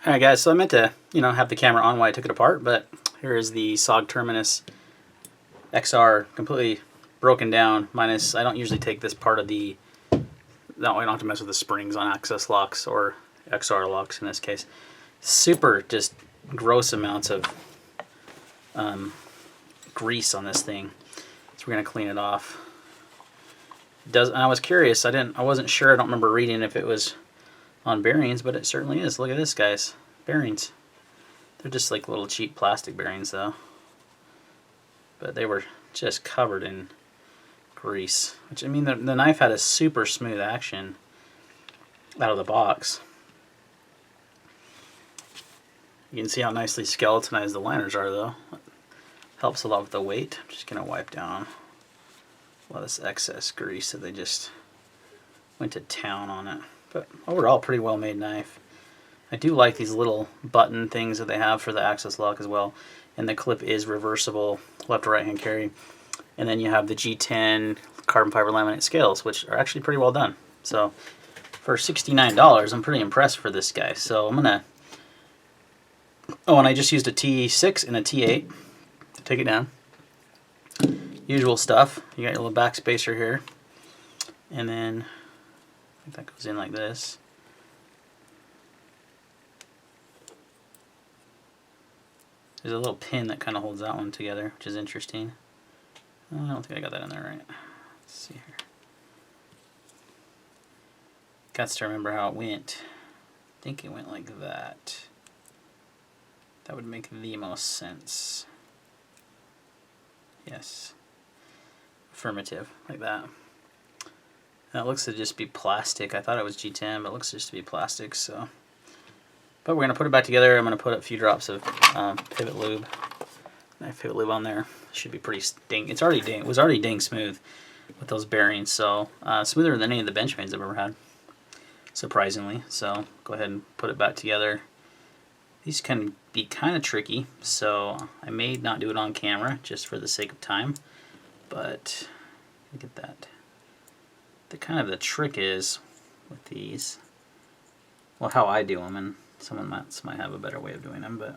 Alright guys, so I meant to, have the camera on while I took it apart, but here is the SOG Terminus XR completely broken down, minus, I don't usually take this part of the, no, I don't have to mess with the springs on access locks, or XR locks in this case. Super just gross amounts of grease on this thing, so we're going to clean it off. And I was curious, I wasn't sure, I don't remember reading if it was on bearings, but it certainly is. Look at this, guys. Bearings. They're just like little cheap plastic bearings though, but they were just covered in grease, which, I mean, the knife had a super smooth action out of the box. You can see how nicely skeletonized the liners are though. Helps a lot with the weight. I'm just going to wipe down a lot of this excess grease that they just went to town on it. But overall, pretty well made knife. I do like these little button things that they have for the access lock as well. And the clip is reversible, left to right hand carry. And then you have the G10 carbon fiber laminate scales, which are actually pretty well done. So for $69, I'm pretty impressed for this guy. So I'm gonna, oh, and I just used a T6 and a T8 to take it down. Usual stuff. You got your little back spacer here, and then I think that goes in like this. There's a little pin that kind of holds that one together, which is interesting. I don't think I got that in there right. Let's see here. Got to remember how it went. I think it went like that. That would make the most sense. Yes. Affirmative, like that. That looks to just be plastic. I thought it was G10, but it looks just to be plastic. So, but we're gonna put it back together. I'm gonna put a few drops of pivot lube, knife pivot lube on there. Should be pretty dang. It's already dang. It was already dang smooth with those bearings. So smoother than any of the Benchmads I've ever had, surprisingly. So go ahead and put it back together. These can be kind of tricky, so I may not do it on camera just for the sake of time. But look at that. The trick is with these, well, how I do them, and someone else might have a better way of doing them, but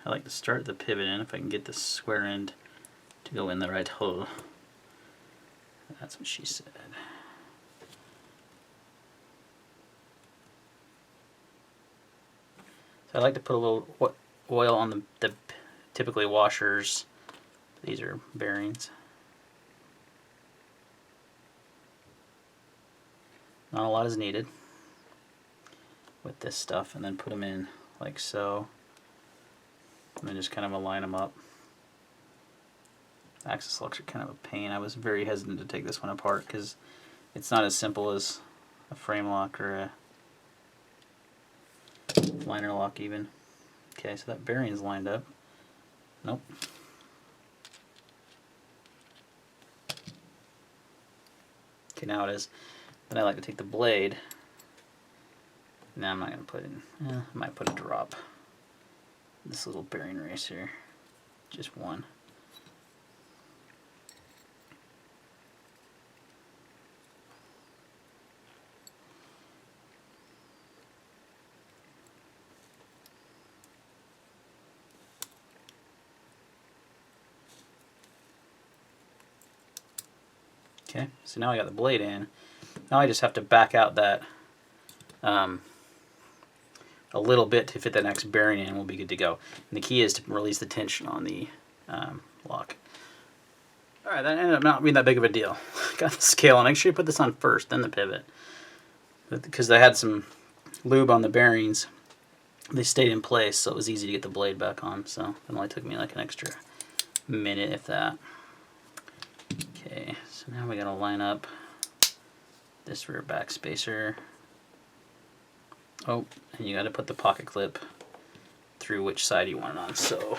I like to start the pivot in if I can get the square end to go in the right hole. That's what she said. So I like to put a little oil on the typically washers. These are bearings. Not a lot is needed with this stuff, and then put them in like so, and then just kind of align them up. Access locks are kind of a pain. I was very hesitant to take this one apart because it's not as simple as a frame lock or a liner lock even. Okay, so that bearing's lined up. Nope. Okay, now it is. Then I like to take the blade. Now I'm not going to put in, I might put a drop. This little bearing racer, just one. Okay, so now I got the blade in. Now I just have to back out that a little bit to fit the next bearing in, and we'll be good to go. And the key is to release the tension on the lock. Alright, that ended up not being that big of a deal. Got the scale on. Make sure you put this on first, then the pivot. But because I had some lube on the bearings, they stayed in place, so it was easy to get the blade back on. So it only took me like an extra minute, if that. Okay, so now we gotta line up this rear back spacer. Oh, and you gotta put the pocket clip through which side you want it on. So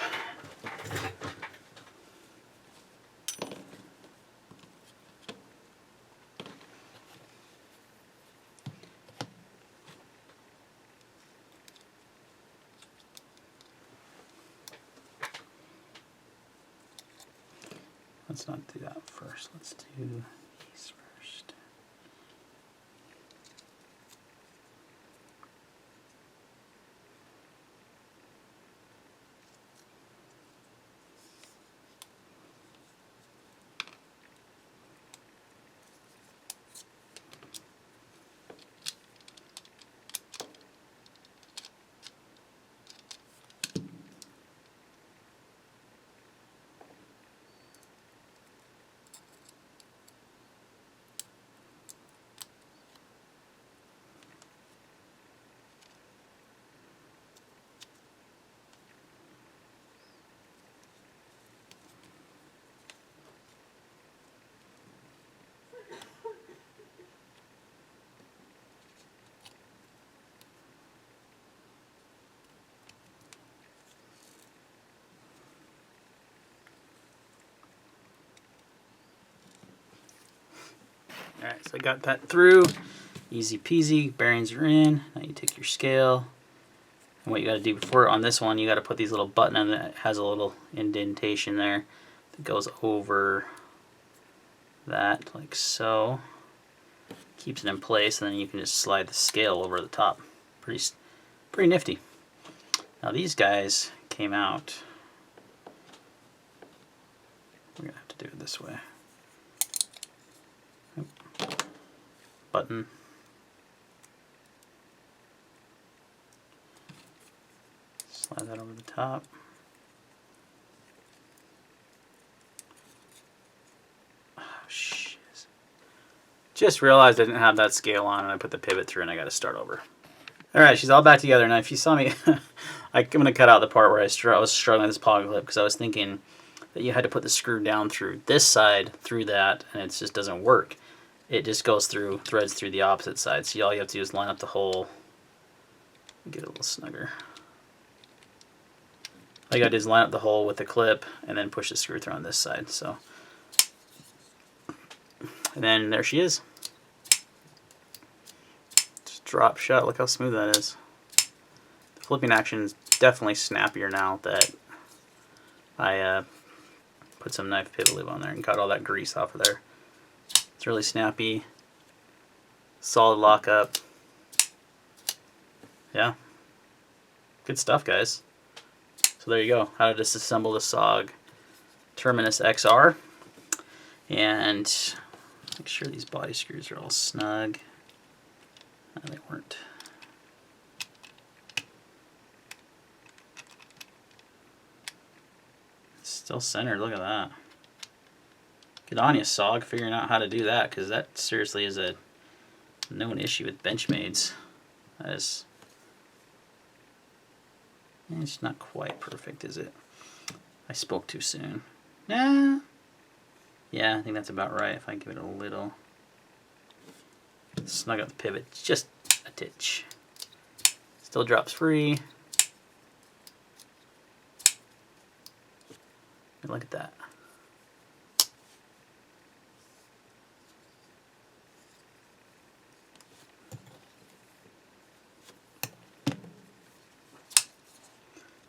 let's not do that first. Let's do these first. So I got that through. Easy peasy, bearings are in. Now you take your scale. And what you got to do before on this one, you got to put these little button on that has a little indentation there that goes over that like so. Keeps it in place, and then you can just slide the scale over the top. Pretty nifty. Now these guys came out. We're gonna have to do it this way. Button. Slide that over the top. Oh, shit. Just realized I didn't have that scale on, and I put the pivot through, and I got to start over. Alright, she's all back together. Now if you saw me, I'm going to cut out the part where I was struggling with this pocket clip because I was thinking that you had to put the screw down through this side, through that, and it just doesn't work. It just goes through, threads through the opposite side. So all you have to do is line up the hole. Get it a little snugger. All you got to do is line up the hole with the clip and then push the screw through on this side. So, and then there she is. Drop shut. Look how smooth that is. The flipping action is definitely snappier now that I put some knife pivot lube on there and got all that grease off of there. It's really snappy. Solid lockup. Yeah. Good stuff, guys. So there you go. How to disassemble the SOG Terminus XR. And make sure these body screws are all snug. No, they weren't. It's still centered, look at that. Good on you, SOG, figuring out how to do that, because that seriously is a known issue with Benchmades. That is, it's not quite perfect, is it? I spoke too soon. Nah. Yeah, I think that's about right if I give it a little. Snug up the pivot just a titch. Still drops free. And look at that.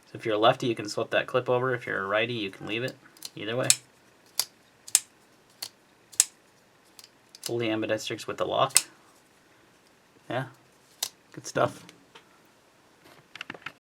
So if you're a lefty, you can flip that clip over. If you're a righty, you can leave it. Either way. Fully ambidextrous with the lock. Yeah, good stuff.